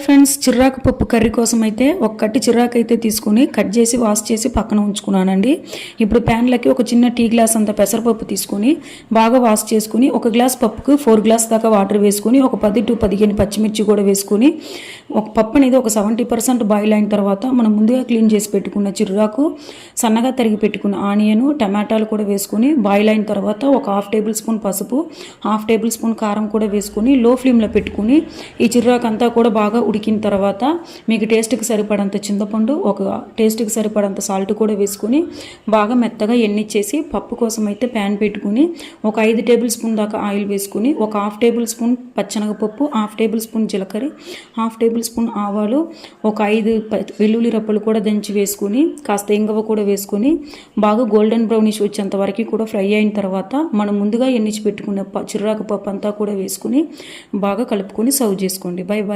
Friends, చిర్రాకు పప్పు curry కోసం అయితే ఒక కట్టి చిర్రాకు అయితే తీసుకుని కట్ చేసి వాష్ చేసి పక్కన ఉంచుకున్నానండి. ఇప్పుడు ప్యాన్లకి ఒక చిన్న టీ గ్లాస్ అంత పెసరపప్పు తీసుకుని బాగా వాష్ చేసుకుని ఒక గ్లాస్ పప్పుకు 4 గ్లాస్ దాకా వాటర్ వేసుకుని ఒక 10 to 15 పచ్చిమిర్చి కూడా వేసుకుని ఒక పప్పు అనేది ఒక 70% బాయిల్ అయిన తర్వాత మనం ముందుగా క్లీన్ చేసి పెట్టుకున్న చిర్రాకు, సన్నగా తరిగి పెట్టుకున్న ఆనియన్, టమాటాలు కూడా వేసుకుని బాయిల్ అయిన తర్వాత ఒక 1/2 టేబుల్ స్పూన్ పసుపు, 1/2 టేబుల్ స్పూన్ కారం కూడా వేసుకుని లో ఫ్లేమ్లో పెట్టుకుని ఈ చిర్రాకు అంతా కూడా బాగా ఉడికిన తర్వాత మీకు టేస్ట్కి సరిపడంత చింతపండు, ఒక టేస్ట్కి సరిపడంత సాల్ట్ కూడా వేసుకుని బాగా మెత్తగా ఎన్నిచ్చేసి పప్పు కోసం అయితే ప్యాన్ పెట్టుకుని ఒక 5 టేబుల్ స్పూన్ దాకా ఆయిల్ వేసుకుని ఒక 1/2 టేబుల్ స్పూన్ పచ్చనగపప్పు, 1/2 టేబుల్ స్పూన్ జీలకర్ర, 1/2 టేబుల్ స్పూన్ ఆవాలు, ఒక 5 వెల్లుల్లి రప్పలు కూడా దంచి వేసుకుని కాస్త ఇంగవ కూడా వేసుకుని బాగా గోల్డెన్ బ్రౌనిష్ వచ్చేంత వరకు కూడా ఫ్రై అయిన తర్వాత మనం ముందుగా ఎన్నిచి పెట్టుకున్న చిర్రాకు పప్పు అంతా కూడా వేసుకుని బాగా కలుపుకొని సర్వ్ చేసుకోండి. By by.